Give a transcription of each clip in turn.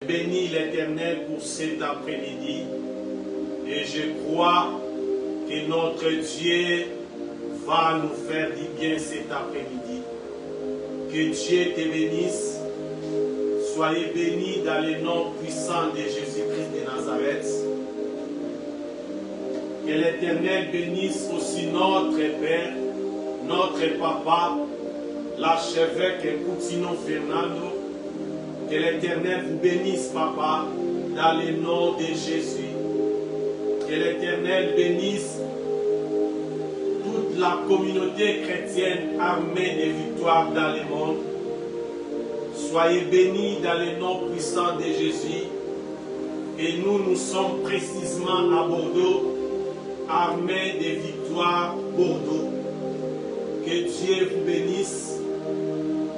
Bénis l'Éternel pour cet après-midi et je crois que notre Dieu va nous faire du bien cet après-midi. Que Dieu te bénisse. Soyez bénis dans le nom puissant de Jésus-Christ de Nazareth. Que l'Éternel bénisse aussi notre Père, notre Papa, l'archevêque Coutinho Fernando. Que l'Éternel vous bénisse, Papa, dans le nom de Jésus. Que l'Éternel bénisse toute la communauté chrétienne armée de victoires dans le monde. Soyez bénis dans le nom puissant de Jésus. Et nous sommes précisément à Bordeaux, armée de victoires Bordeaux. Que Dieu vous bénisse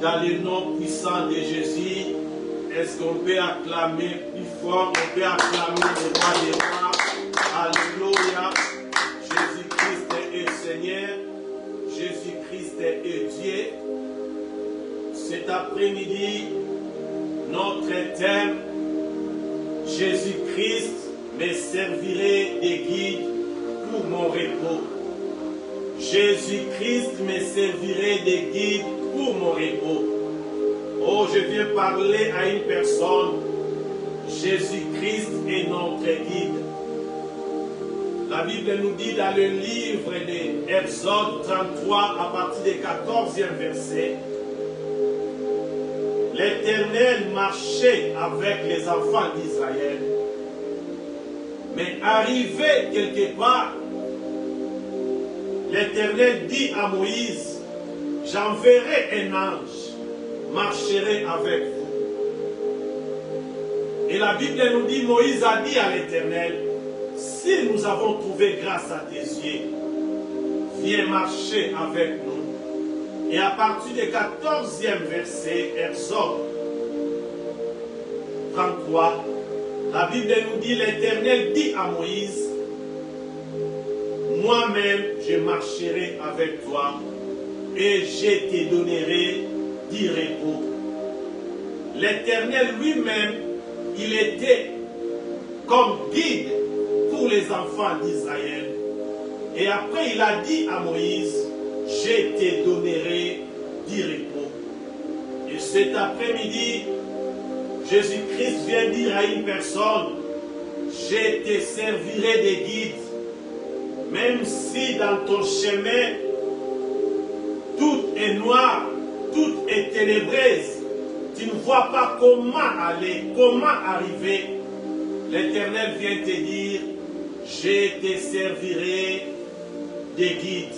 dans le nom puissant de Jésus. Est-ce qu'on peut acclamer plus fort? On peut acclamer le roi des rois. Alléluia. Jésus-Christ est Seigneur. Jésus-Christ est Dieu. Cet après-midi, notre thème, Jésus-Christ me servirait de guide pour mon repos. Jésus-Christ me servirait de guide pour mon repos. Oh, je viens parler à une personne. Jésus-Christ est notre guide. La Bible nous dit dans le livre d'Exode 33, à partir du 14e verset, l'Éternel marchait avec les enfants d'Israël. Mais arrivé quelque part, l'Éternel dit à Moïse, j'enverrai un ange, marcherai avec vous. Et la Bible nous dit, Moïse a dit à l'Éternel, si nous avons trouvé grâce à tes yeux, viens marcher avec nous. Et à partir du 14e verset, Exode 33, la Bible nous dit, l'Éternel dit à Moïse, moi-même je marcherai avec toi et je te donnerai du repos. L'Éternel lui-même, il était comme guide pour les enfants d'Israël. Et après il a dit à Moïse, je te donnerai du repos. Et cet après-midi, Jésus-Christ vient dire à une personne, je te servirai de guide. Même si dans ton chemin, tout est noir, tout est ténébreuse, tu ne vois pas comment aller, comment arriver, l'Éternel vient te dire, je te servirai de guide.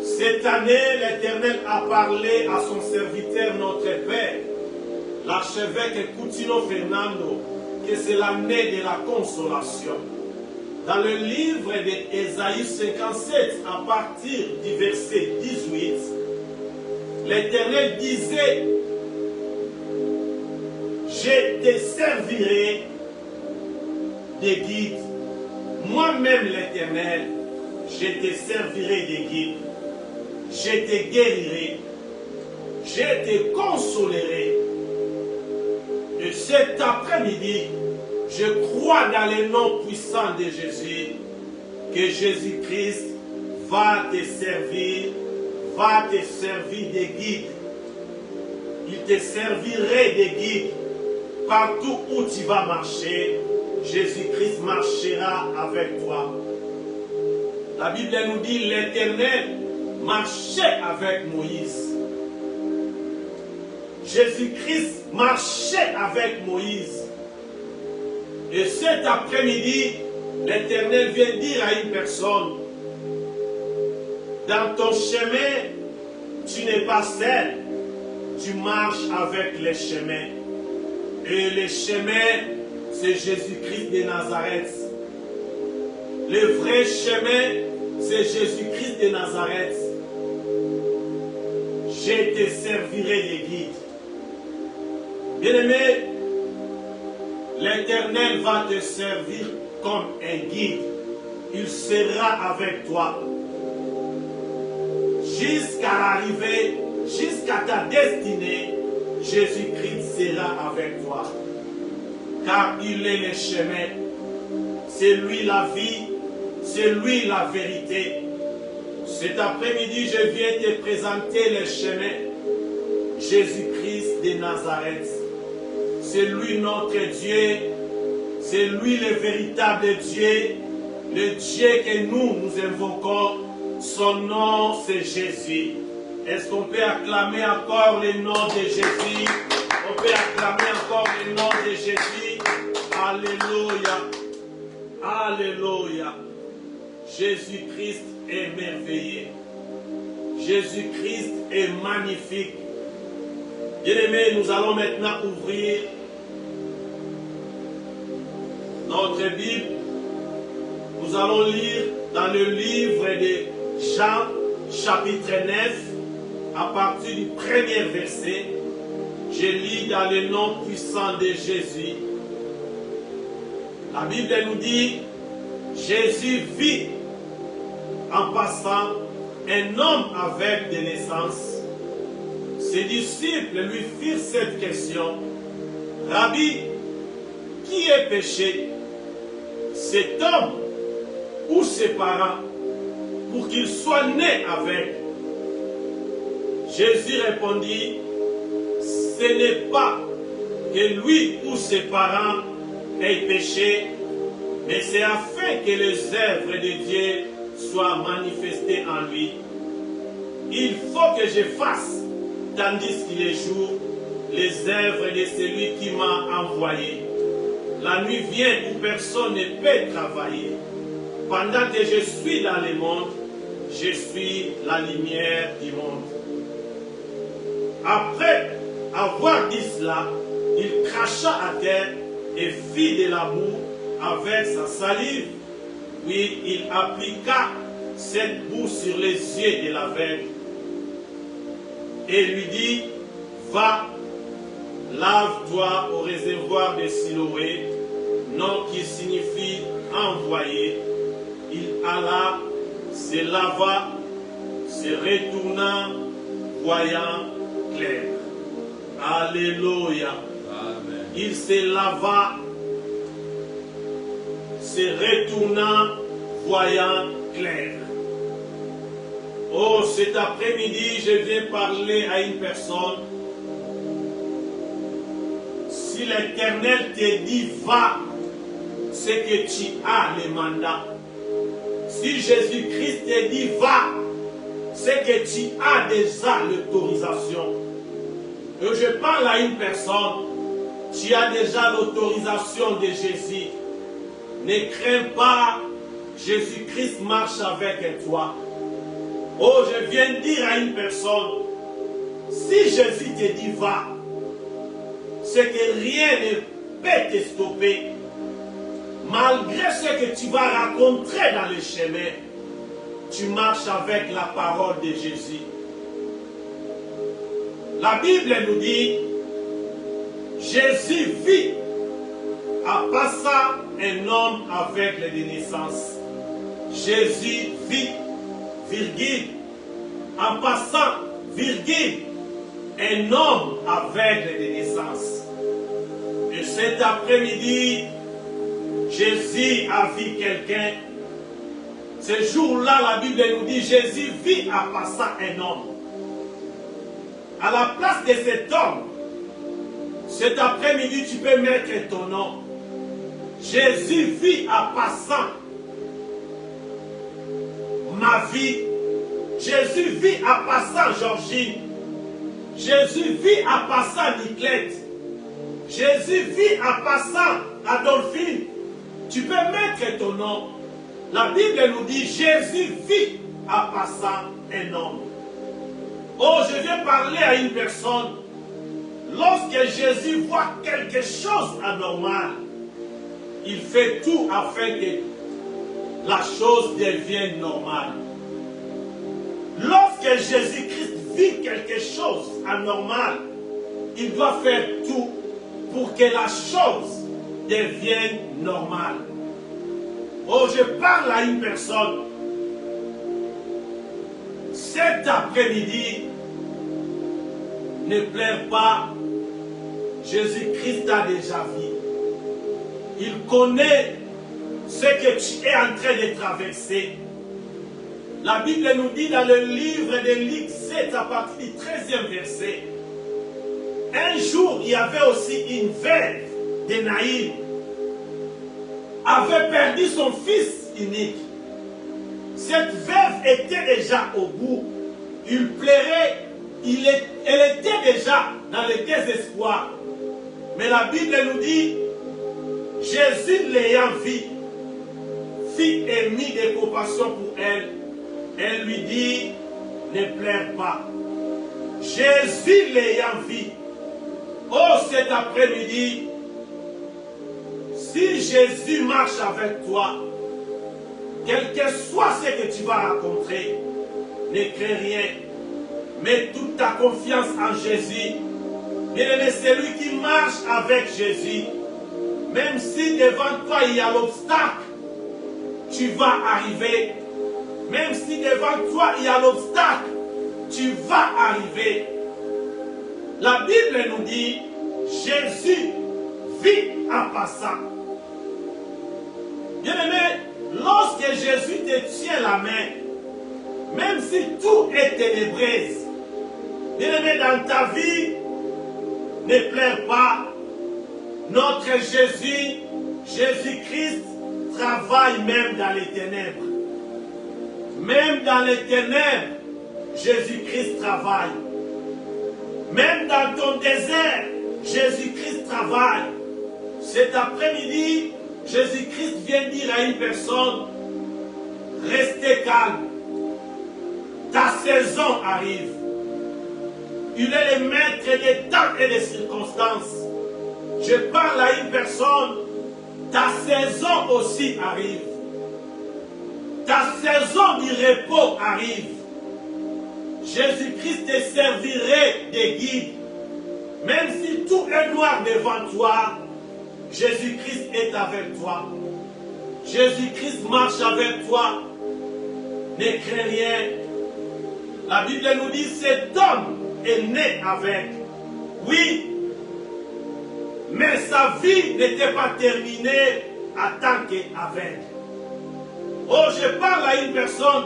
Cette année, l'Éternel a parlé à son serviteur, notre Père, l'archevêque Coutinho Fernando, que c'est l'année de la consolation. Dans le livre d'Ésaïe 57, à partir du verset 18, l'Éternel disait, je te servirai de guide. Moi-même, l'Éternel, je te servirai de guide. Je te guérirai. Je te consolerai. Et cet après-midi, je crois dans le nom puissant de Jésus que Jésus-Christ va te servir de guide. Il te servirait de guide partout où tu vas marcher. Jésus-Christ marchera avec toi. La Bible nous dit l'Éternel marchait avec Moïse. Jésus-Christ marchait avec Moïse. Et cet après-midi, l'Éternel vient dire à une personne, dans ton chemin, tu n'es pas seul, tu marches avec les chemins. Et les chemins, c'est Jésus-Christ de Nazareth. Le vrai chemin, c'est Jésus-Christ de Nazareth. Je te servirai de guide. Bien-aimé, l'Éternel va te servir comme un guide. Il sera avec toi jusqu'à l'arrivée, jusqu'à ta destinée, Jésus-Christ sera avec toi. Car il est le chemin, c'est lui la vie, c'est lui la vérité. Cet après-midi, je viens te présenter le chemin. Jésus-Christ de Nazareth. C'est lui notre Dieu, c'est lui le véritable Dieu, le Dieu que nous invoquons. Son nom, c'est Jésus. Est-ce qu'on peut acclamer encore le nom de Jésus? On peut acclamer encore le nom de Jésus. Alléluia. Alléluia. Jésus-Christ est merveilleux. Jésus-Christ est magnifique. Bien-aimés, nous allons maintenant ouvrir notre Bible. Nous allons lire dans le livre de Jean, chapitre 9, à partir du premier verset. Je lis dans le nom puissant de Jésus. La Bible nous dit, Jésus vit en passant un homme avec de naissance. Ses disciples lui firent cette question. Rabbi, qui est péché, cet homme ou ses parents, pour qu'il soit né avec? Jésus répondit, ce n'est pas que lui ou ses parents aient péché, mais c'est afin que les œuvres de Dieu soient manifestées en lui. Il faut que je fasse, tandis qu'il est jour, les œuvres de celui qui m'a envoyé. La nuit vient où personne ne peut travailler. Pendant que je suis dans le monde, je suis la lumière du monde. Après avoir dit cela, il cracha à terre et fit de la boue avec sa salive. Puis il appliqua cette boue sur les yeux de l'aveugle et lui dit, va, lave-toi au réservoir de Siloé, nom qui signifie envoyé. Il alla, se lava, se retourna, voyant clair. Alléluia. Amen. Il se lava, se retourna, voyant clair. Oh, cet après-midi, je viens parler à une personne. Si l'Éternel te dit va, c'est que tu as le mandat. Si Jésus-Christ te dit va, c'est que tu as déjà l'autorisation. Et je parle à une personne, tu as déjà l'autorisation de Jésus. Ne crains pas, Jésus-Christ marche avec toi. Oh, je viens dire à une personne, si Jésus te dit va, c'est que rien ne peut te stopper. Malgré ce que tu vas rencontrer dans le chemin, tu marches avec la parole de Jésus. La Bible nous dit, Jésus vit en passant un homme aveugle de naissance. Jésus vit, virgule, en passant, virgule, un homme aveugle de naissance. Et cet après-midi, Jésus a vu quelqu'un. Ce jour-là, la Bible nous dit, Jésus vit en passant un homme. À la place de cet homme, cet après-midi, tu peux mettre ton nom. Jésus vit en passant ma vie. Jésus vit en passant Georgine. Jésus vit en passant Niclette. Jésus vit en passant Adolphine. Tu peux mettre ton nom. La Bible nous dit, Jésus vit en passant un homme. Oh, je viens parler à une personne. Lorsque Jésus voit quelque chose d'anormal, il fait tout afin que la chose devienne normale. Lorsque Jésus-Christ vit quelque chose d'anormal, il doit faire tout pour que la chose devienne normale. Oh, je parle à une personne. Cet après-midi, ne pleure pas Jésus-Christ t'a déjà vu. Il connaît ce que tu es en train de traverser. La Bible nous dit dans le livre de Luc 7 à partir du 13e verset. Un jour, il y avait aussi une veuve de Naïm. Avait perdu son fils unique. Cette veuve était déjà au bout. Il pleurait. Elle était déjà dans le désespoir. Mais la Bible nous dit, Jésus l'ayant vu, fit émis de compassion pour elle. Elle lui dit, ne pleure pas. Jésus l'ayant vu, oh cet après-midi, si Jésus marche avec toi, quel que soit ce que tu vas rencontrer, ne crains rien. Mets toute ta confiance en Jésus. Bien-aimé, c'est lui qui marche avec Jésus. Même si devant toi il y a l'obstacle, tu vas arriver. Même si devant toi il y a l'obstacle, tu vas arriver. La Bible nous dit, Jésus vit en passant. Bien-aimé, lorsque Jésus te tient la main, même si tout est ténébreuse, bien-aimé, dans ta vie, ne pleure pas. Notre Jésus, Jésus-Christ, travaille même dans les ténèbres. Même dans les ténèbres, Jésus-Christ travaille. Même dans ton désert, Jésus-Christ travaille. Cet après-midi, Jésus-Christ vient dire à une personne, restez calme. Ta saison arrive. Il est le maître des temps et des circonstances. Je parle à une personne, ta saison aussi arrive. Ta saison du repos arrive. Jésus-Christ te servirait de guide. Même si tout est noir devant toi, Jésus-Christ est avec toi. Jésus-Christ marche avec toi. Ne crains rien. La Bible nous dit, cet homme est né avec. Oui, mais sa vie n'était pas terminée en tant qu'avec. Oh, je parle à une personne.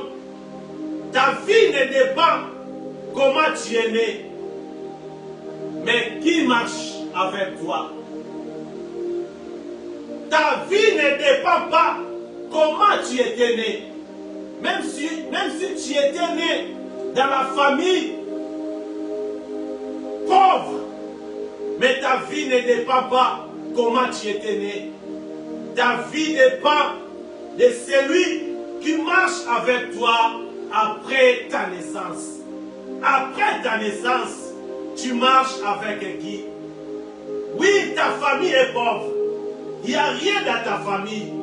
Ta vie ne dépend comment tu es né, mais qui marche avec toi. Ta vie ne dépend pas comment tu étais né. Même si tu étais né dans la famille pauvre, mais ta vie ne dépend pas comment tu étais né. Ta vie dépend de celui qui marche avec toi après ta naissance. Après ta naissance, tu marches avec qui? Oui, ta famille est pauvre. Il n'y a rien dans ta famille.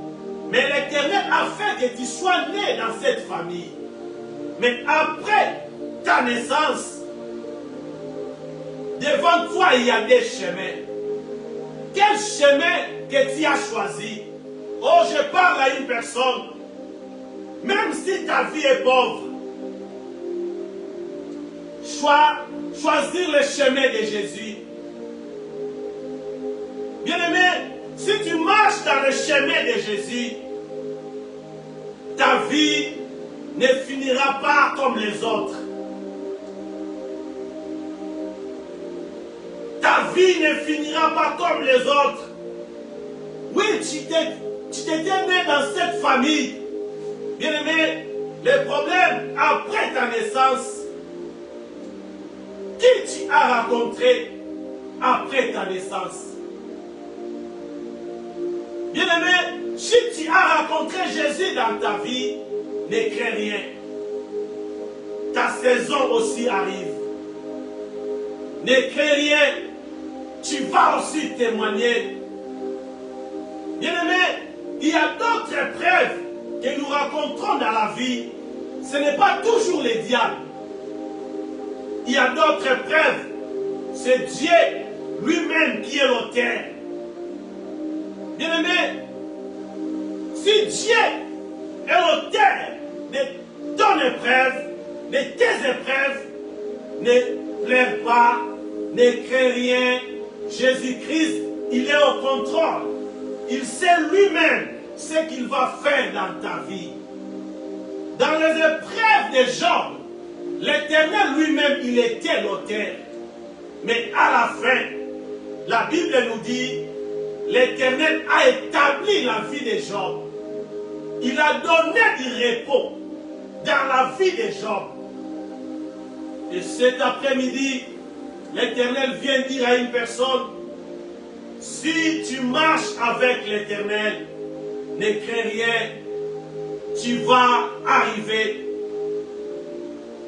Mais l'Éternel a fait que tu sois né dans cette famille. Mais après ta naissance, devant toi, il y a des chemins. Quel chemin que tu as choisi? Oh, je parle à une personne. Même si ta vie est pauvre, choisir le chemin de Jésus. Bien-aimé, si tu marches dans le chemin de Jésus, ta vie ne finira pas comme les autres. Ta vie ne finira pas comme les autres. Oui, tu t'étais né dans cette famille. Bien-aimé, le problème, après ta naissance, qui tu as rencontré après ta naissance? Bien-aimé, si tu as rencontré Jésus dans ta vie, ne crains rien. Ta saison aussi arrive. Ne crains rien. Tu vas aussi témoigner. Bien-aimé, il y a d'autres épreuves que nous rencontrons dans la vie. Ce n'est pas toujours les diables. Il y a d'autres épreuves. C'est Dieu lui-même qui est l'auteur. Bien-aimé, si Dieu est l'auteur de ton épreuve, de tes épreuves, ne pleure pas, ne crains rien, Jésus-Christ, il est au contrôle. Il sait lui-même ce qu'il va faire dans ta vie. Dans les épreuves de Job, l'Éternel lui-même, il était l'auteur. Mais à la fin, la Bible nous dit, l'Éternel a établi la vie de Job. Il a donné du repos dans la vie de Job. Et cet après-midi, l'Éternel vient dire à une personne, si tu marches avec l'Éternel, ne crains rien, tu vas arriver,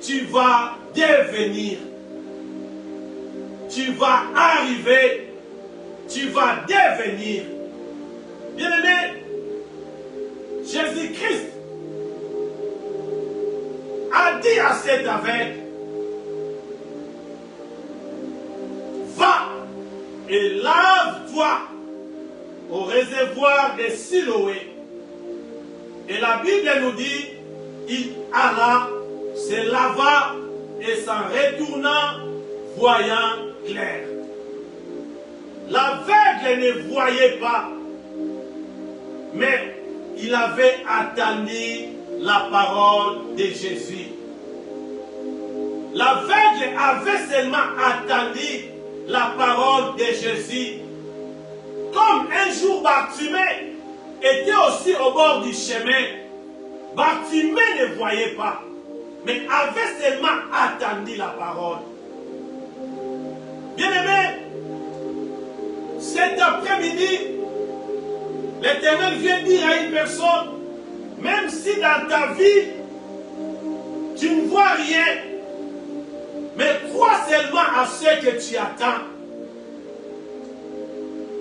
tu vas devenir, tu vas arriver, tu vas devenir. Bien-aimé, Jésus-Christ a dit à cet aveugle, va et lave-toi au réservoir de Siloé. Et la Bible nous dit, il alla, se lava et s'en retourna, voyant clair. L'aveugle ne voyait pas, mais il avait attendu la parole de Jésus. L'aveugle avait seulement attendu la parole de Jésus. Comme un jour Bartimée était aussi au bord du chemin, Bartimée ne voyait pas, mais avait seulement attendu la parole. Bien-aimé, cet après-midi, l'Éternel vient dire à une personne, même si dans ta vie, tu ne vois rien, mais crois seulement à ce que tu attends.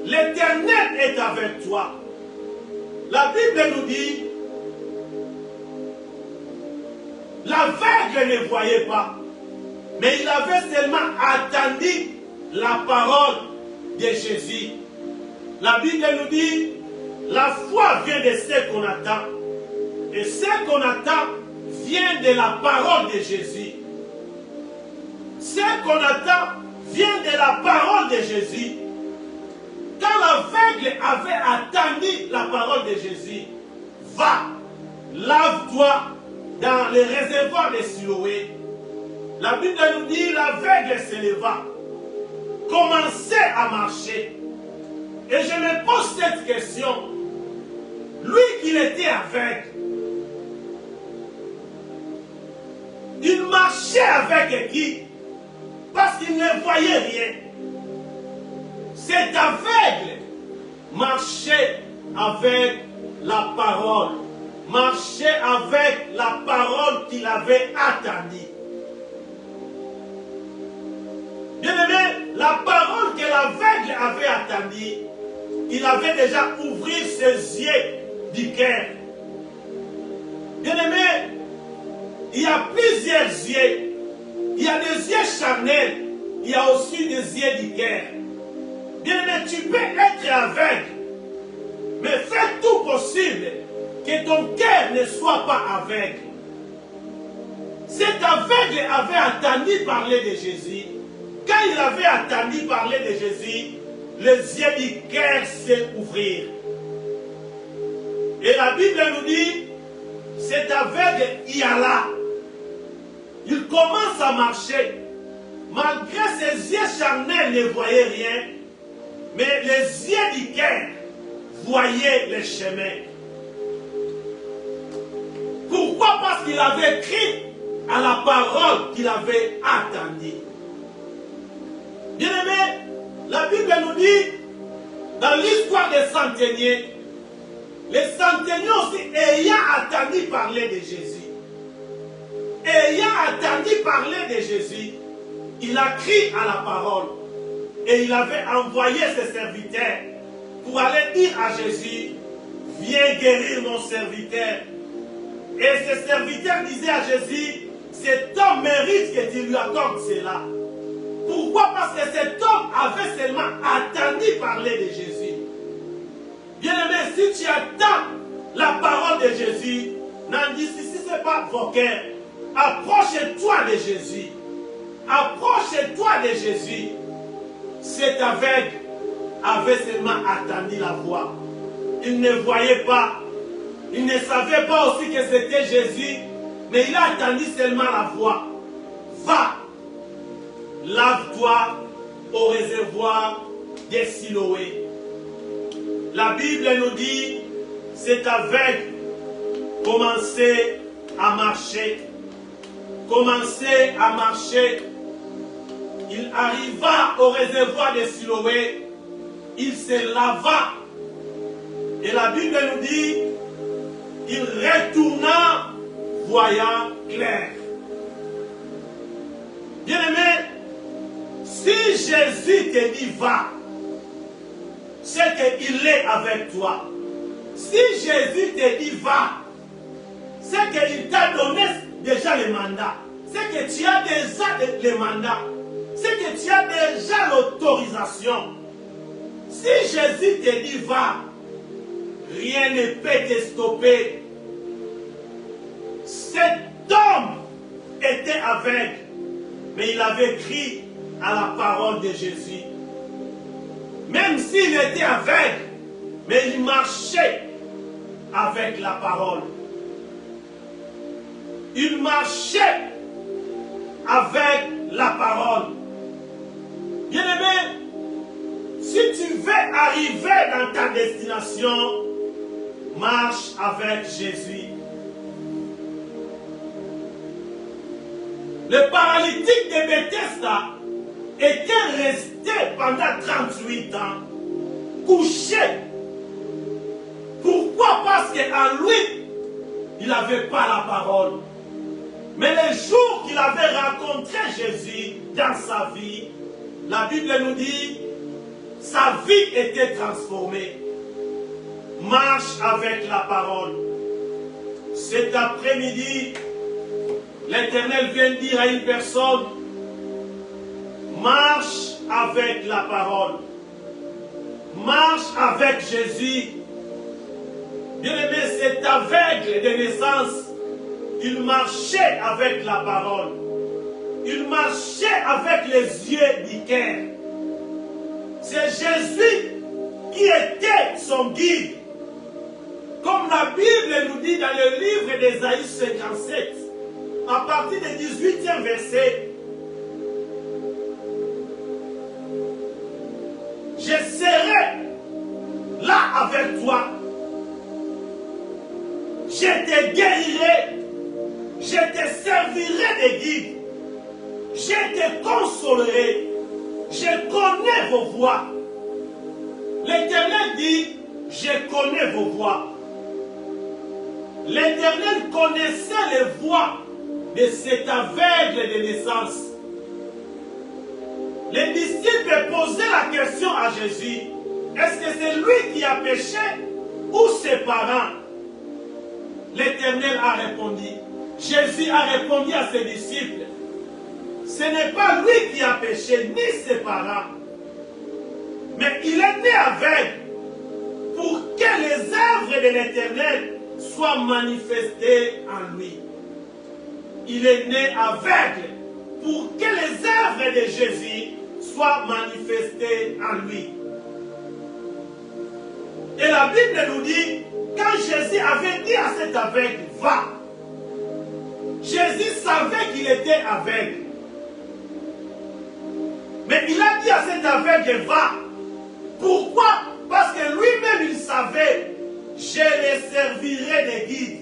L'Éternel est avec toi. La Bible nous dit, l'aveugle ne voyait pas, mais il avait seulement attendu la parole de Jésus. La Bible nous dit, la foi vient de ce qu'on attend. Et ce qu'on attend vient de la parole de Jésus. Ce qu'on attend vient de la parole de Jésus. Quand l'aveugle avait attendu la parole de Jésus, va, lave-toi dans les réservoirs de Siloé. La Bible nous dit, l'aveugle se leva, commençait à marcher. Et je me pose cette question. Lui qui était aveugle, il marchait avec qui? Parce qu'il ne voyait rien. Cet aveugle marchait avec la parole. Marchait avec la parole qu'il avait attendue. Bien-aimé, la parole que l'aveugle avait attendue, il avait déjà ouvert ses yeux du cœur. Bien-aimé, il y a plusieurs yeux. Il y a des yeux charnels. Il y a aussi des yeux du cœur. Bien-aimé, tu peux être aveugle, mais fais tout possible que ton cœur ne soit pas aveugle. Cet aveugle avait attendu parler de Jésus. Quand il avait attendu parler de Jésus, les yeux du cœur s'ouvrirent. Et la Bible nous dit, cet aveugle y alla. Il commence à marcher. Malgré ses yeux charnels ne voyaient rien, mais les yeux du cœur voyaient le chemin. Pourquoi? Parce qu'il avait cru à la parole qu'il avait attendue. Bien-aimé, la Bible nous dit, dans l'histoire des centeniers, les centeniers aussi ayant attendu parler de Jésus, de Jésus, il a crié à la parole et il avait envoyé ses serviteurs pour aller dire à Jésus, viens guérir mon serviteur. Et ses serviteurs disaient à Jésus, cet homme mérite que tu lui accordes cela. Pourquoi? Parce que cet homme avait seulement attendu parler de Jésus. Bien-aimé, si tu attends la parole de Jésus, n'en dis si ce n'est pas vos cœurs. Approche-toi de Jésus. Approche-toi de Jésus. cet aveugle avait seulement attendu la voix. Il ne voyait pas. Il ne savait pas aussi que c'était Jésus, mais il a attendu seulement la voix. Va, lave-toi au réservoir des Siloé. La Bible nous dit, cet aveugle commençait à marcher. Commençait à marcher. Il arriva au réservoir de Siloé. Il se lava. Et la Bible nous dit, il retourna voyant clair. Bien-aimé, si Jésus te dit va, c'est qu'il est avec toi. Si Jésus te dit va, c'est qu'il t'a donné déjà le mandat. C'est que tu as déjà le mandat. C'est que tu as déjà l'autorisation. Si Jésus te dit va, rien ne peut te stopper. Cet homme était aveugle, mais il avait cru à la parole de Jésus. Même s'il était aveugle, mais il marchait avec la parole. Il marchait avec la parole. Bien-aimé, si tu veux arriver dans ta destination, marche avec Jésus. Le paralytique de Bethesda était resté pendant 38 ans, couché. Pourquoi? Parce qu'en lui, il n'avait pas la parole. Mais le jour qu'il avait rencontré Jésus dans sa vie, la Bible nous dit, sa vie était transformée. Marche avec la parole. Cet après-midi, l'Éternel vient dire à une personne, marche avec la parole. Marche avec Jésus. Bien-aimé, cet aveugle de naissance, il marchait avec la parole. Il marchait avec les yeux du cœur. C'est Jésus qui était son guide. Comme la Bible nous dit dans le livre d'Ésaïe 57, à partir du 18e verset, je serai là avec toi. Je te guérirai. Je te servirai de guide. Je te consolerai. Je connais vos voies. L'Éternel dit, je connais vos voies. L'Éternel connaissait les voies de cet aveugle de naissance. Les disciples posaient la question à Jésus, est-ce que c'est lui qui a péché ou ses parents? L'Éternel a répondu. Jésus a répondu à ses disciples, ce n'est pas lui qui a péché, ni ses parents, mais il est né aveugle pour que les œuvres de l'Éternel soient manifestées en lui. Il est né aveugle pour que les œuvres de Jésus soient manifestées en lui. Et la Bible nous dit, quand Jésus avait dit à cet aveugle, va, Jésus savait qu'il était aveugle. Mais il a dit à cet aveugle, va. Pourquoi? Parce que lui-même il savait, je le servirai de guide.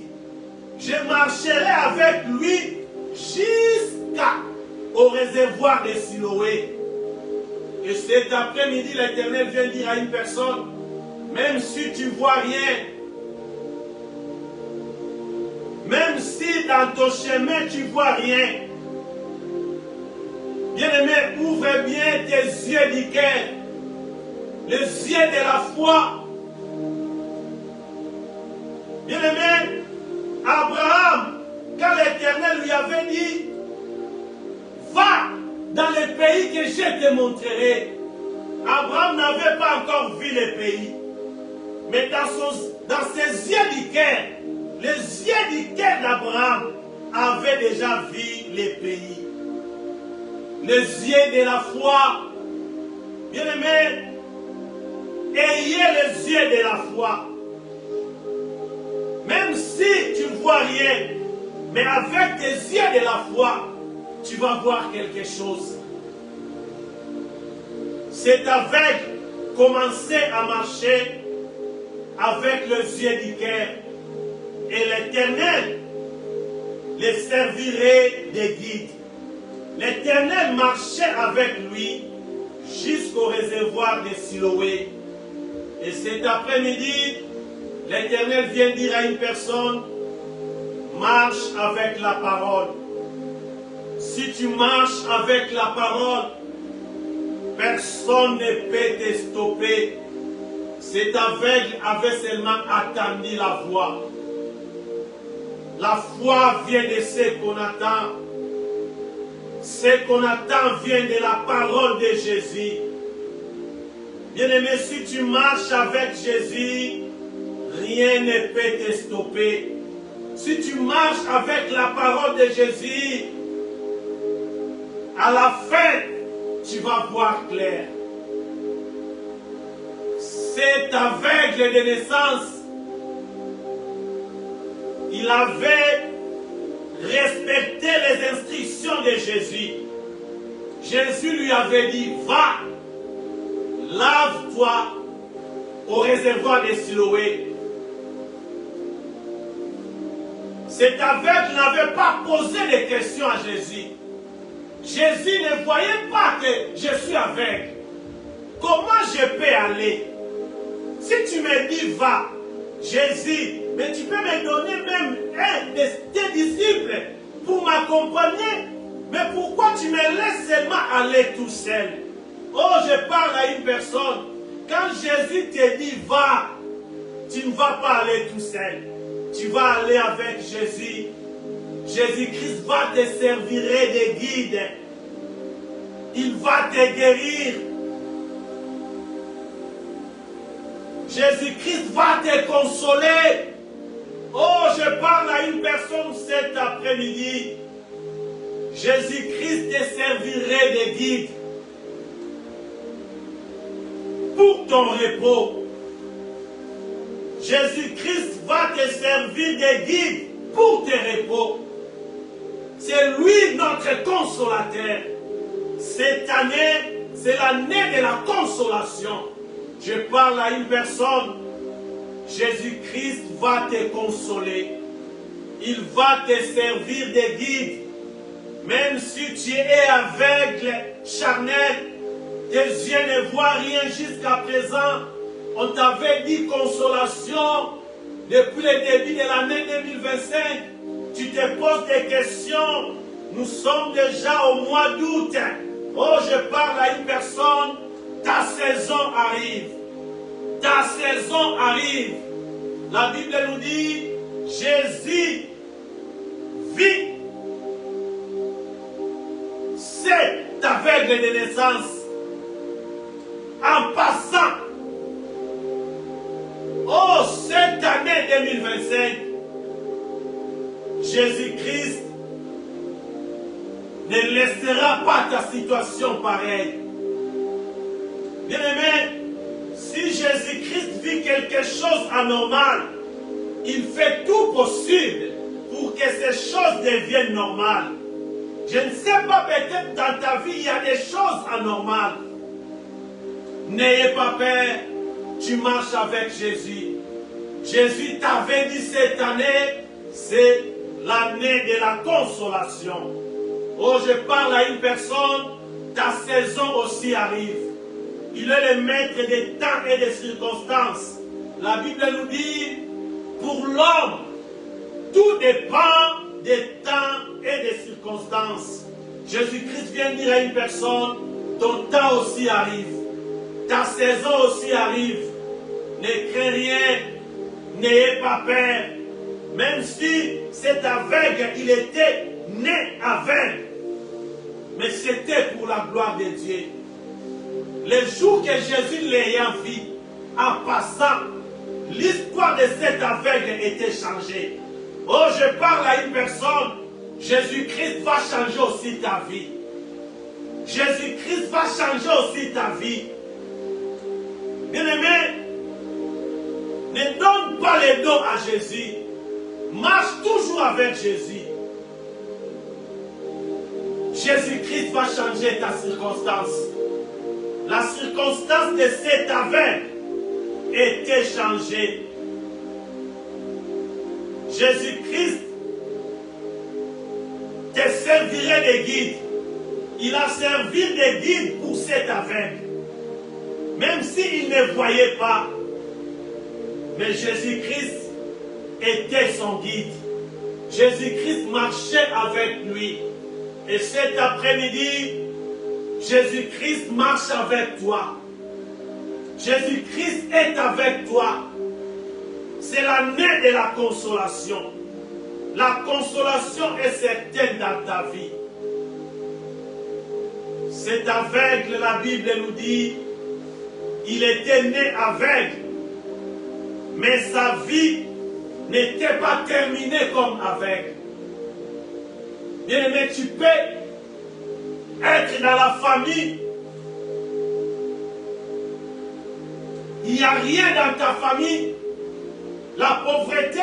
Je marcherai avec lui jusqu'au réservoir de Siloé. Et cet après-midi, l'Éternel vient dire à une personne, même si tu ne vois rien, même si dans ton chemin tu ne vois rien, bien-aimé, ouvre bien tes yeux du cœur, les yeux de la foi. Bien-aimé, Abraham, quand l'Éternel lui avait dit, va dans le pays que je te montrerai, Abraham n'avait pas encore vu le pays. Mais dans ses yeux du cœur, les yeux du cœur d'Abraham avaient déjà vu le pays. Les yeux de la foi Bien-aimés, ayez les yeux de la foi. Même si tu ne vois rien, mais avec tes yeux de la foi, tu vas voir quelque chose. Cet aveugle commençait à marcher avec les yeux du cœur. Et l'Éternel les servirait de guide. L'Éternel marchait avec lui jusqu'au réservoir de Siloé. Et cet après-midi, l'Éternel vient dire à une personne, marche avec la parole. Si tu marches avec la parole, personne ne peut te stopper. Cet aveugle avait seulement attendu la voix. La foi vient de ce qu'on attend. Ce qu'on attend vient de la parole de Jésus. Bien-aimé, si tu marches avec Jésus, rien ne peut te stopper. Si tu marches avec la parole de Jésus, à la fin, tu vas voir clair. Cet aveugle de naissance, il avait respecté les instructions de Jésus. Jésus lui avait dit, va, lave-toi au réservoir de Siloé. Cet aveugle n'avait pas posé de questions à Jésus. Jésus ne voyait pas que je suis aveugle. Comment je peux aller? Si tu me dis va, Jésus, mais tu peux me donner même un de tes disciples pour m'accompagner. Mais pourquoi tu me laisses seulement aller tout seul? Oh, je parle à une personne. Quand Jésus te dit va, tu ne vas pas aller tout seul. Tu vas aller avec Jésus. Jésus-Christ va te servir de guide. Il va te guérir. Jésus-Christ va te consoler. Oh, je parle à une personne cet après-midi. Jésus-Christ te servirait de guide pour ton repos. Jésus-Christ va te servir de guide pour tes repos. C'est lui notre consolateur. Cette année, c'est l'année de la consolation. Je parle à une personne. Jésus-Christ va te consoler. Il va te servir de guide. Même si tu es aveugle, charnel, tes yeux ne voient rien jusqu'à présent. On t'avait dit consolation depuis le début de l'année 2025. Tu te poses des questions. Nous sommes déjà au mois d'août. Oh, je parle à une personne. Ta saison arrive. Ta saison arrive. La Bible nous dit, Jésus vit. C'est aveugle de naissance. En passant. Oh, cette année 2025, Jésus-Christ ne laissera pas ta situation pareille. Bien-aimé, si Jésus-Christ vit quelque chose d'anormal, il fait tout possible pour que ces choses deviennent normales. Je ne sais pas, peut-être dans ta vie, il y a des choses anormales. N'ayez pas peur, tu marches avec Jésus. Jésus t'avait dit cette année, c'est l'année de la consolation. Oh, je parle à une personne, ta saison aussi arrive. Il est le maître des temps et des circonstances. La Bible nous dit, pour l'homme, tout dépend des temps et des circonstances. Jésus-Christ vient dire à une personne, ton temps aussi arrive. Ta saison aussi arrive. Ne crains rien, n'ayez pas peur. Même si cet aveugle, il était né aveugle. Mais c'était pour la gloire de Dieu. Le jour que Jésus l'ayant vu, en passant, l'histoire de cet aveugle était changée. Oh, je parle à une personne, Jésus-Christ va changer aussi ta vie. Jésus-Christ va changer aussi ta vie. pas le dos à Jésus. Marche toujours avec Jésus. Jésus-Christ va changer ta circonstance. La circonstance de cet aveugle était changée. Jésus-Christ te servirait de guide. Il a servi de guide pour cet aveugle. Même s'il ne voyait pas. Mais Jésus-Christ était son guide. Jésus-Christ marchait avec lui. Et cet après-midi, Jésus-Christ marche avec toi. Jésus-Christ est avec toi. C'est l'année de la consolation. La consolation est certaine dans ta vie. Cet aveugle, la Bible nous dit, il était né aveugle, mais sa vie n'était pas terminée comme aveugle. Bien-aimé, tu peux être dans la famille. Il n'y a rien dans ta famille. La pauvreté,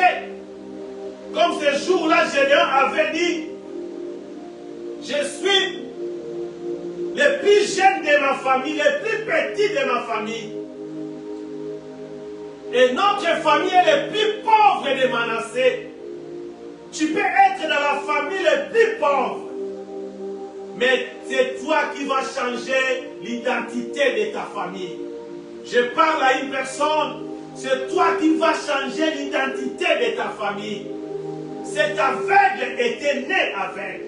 comme ce jour-là, Gédéon avait dit, je suis le plus jeune de ma famille, le plus petit de ma famille. Et notre famille est le plus pauvre de Manassé. Tu peux être dans la famille le plus pauvre. Mais c'est toi qui vas changer l'identité de ta famille. Je parle à une personne, c'est toi qui vas changer l'identité de ta famille. Cet aveugle était né aveugle.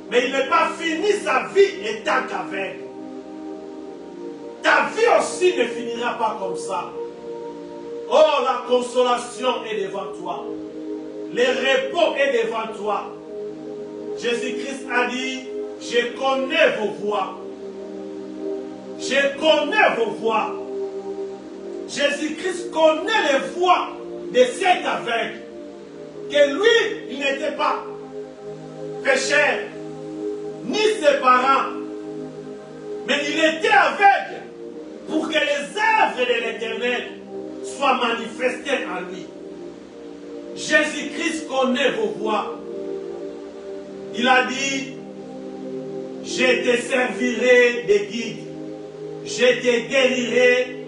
Mais il n'a pas fini sa vie étant qu'aveugle. Ta vie aussi ne finira pas comme ça. Oh, la consolation est devant toi. Le repos est devant toi. Jésus-Christ a dit, je connais vos voies. Je connais vos voies. Jésus-Christ connaît les voies de cet aveugle. Que lui, il n'était pas pécheur, ni ses parents. Mais il était aveugle pour que les œuvres de l'Éternel soient manifestées en lui. Jésus-Christ connaît vos voies. Il a dit, je te servirai de guide, je te guérirai,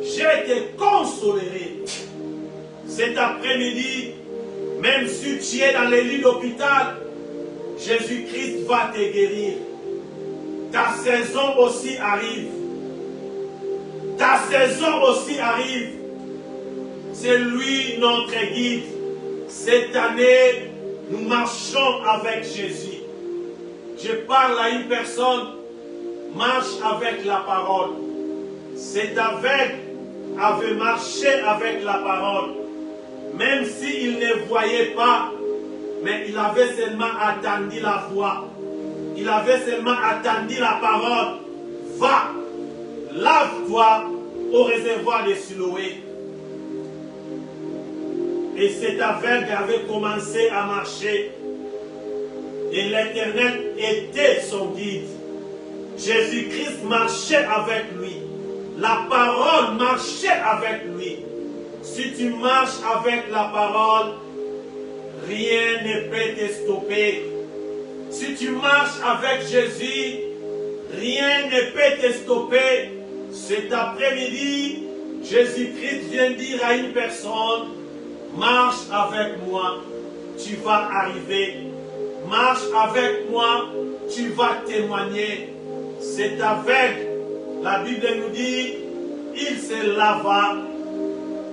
je te consolerai. Cet après-midi, même si tu es dans les lits d'hôpital, Jésus-Christ va te guérir. Ta saison aussi arrive. Ta saison aussi arrive. C'est lui notre guide. Cette année, nous marchons avec Jésus. Je parle à une personne, marche avec la parole. Cet aveugle avait marché avec la parole. Même s'il ne voyait pas, mais il avait seulement attendu la voix. Il avait seulement attendu la parole. Va, lave-toi au réservoir de Siloé. Et cet aveugle avait commencé à marcher. Et l'Éternel était son guide. Jésus-Christ marchait avec lui. La parole marchait avec lui. Si tu marches avec la parole, rien ne peut te stopper. Si tu marches avec Jésus, rien ne peut te stopper. Cet après-midi, Jésus-Christ vient dire à une personne, marche avec moi, tu vas arriver. Marche avec moi, tu vas témoigner. C'est aveugle, la Bible nous dit, il se lava,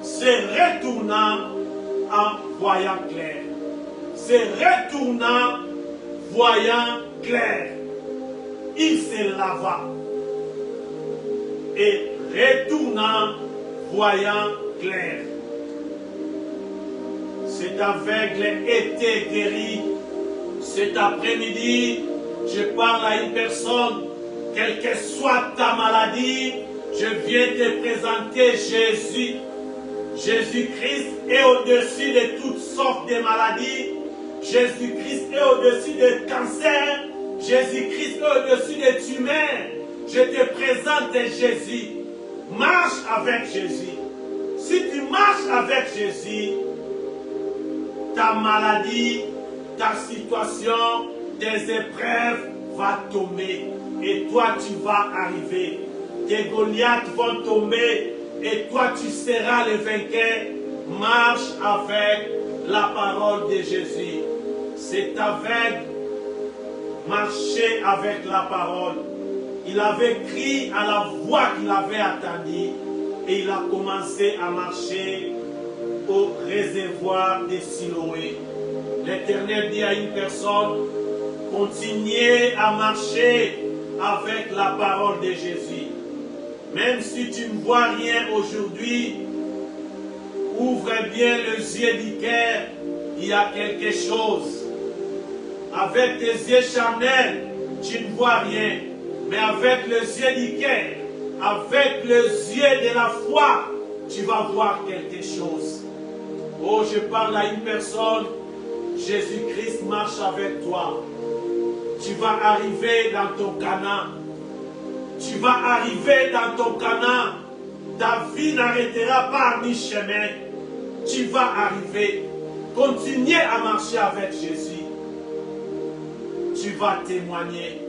se retournant en voyant clair. Se retournant, voyant clair. Il se lava. Et retournant, voyant clair. Cet aveugle était guéri. Cet après-midi, je parle à une personne, quelle que soit ta maladie, je viens te présenter Jésus. Jésus-Christ est au-dessus de toutes sortes de maladies. Jésus-Christ est au-dessus de cancer. Jésus-Christ est au-dessus des tumeurs. Je te présente Jésus. Marche avec Jésus. Si tu marches avec Jésus, ta maladie, ta situation, tes épreuves vont tomber. Et toi, tu vas arriver. Tes Goliaths vont tomber. Et toi, tu seras le vainqueur. Marche avec la parole de Jésus. C'est avec marcher avec la parole. Il avait crié à la voix qu'il avait attendue et il a commencé à marcher au réservoir de Siloé. L'Éternel dit à une personne, continuez à marcher avec la parole de Jésus. Même si tu ne vois rien aujourd'hui, ouvre bien les yeux du cœur, il y a quelque chose. Avec tes yeux charnels, tu ne vois rien. Mais avec les yeux du cœur, avec les yeux de la foi, tu vas voir quelque chose. Oh, je parle à une personne, Jésus-Christ marche avec toi. Tu vas arriver dans ton Canaan. Tu vas arriver dans ton Canaan. Ta vie n'arrêtera pas à mi-chemin. Tu vas arriver. Continuez à marcher avec Jésus. Tu vas témoigner.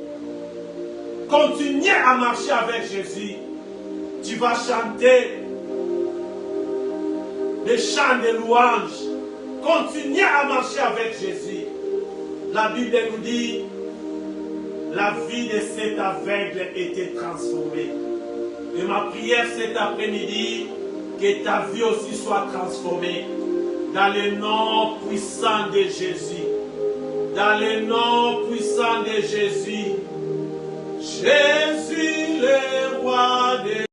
Continuez à marcher avec Jésus. Tu vas chanter des chants de louanges. Continuez à marcher avec Jésus. La Bible nous dit, la vie de cet aveugle était transformée. Et ma prière cet après-midi, que ta vie aussi soit transformée. Dans le nom puissant de Jésus. Dans le nom puissant de Jésus. Jésus le roi des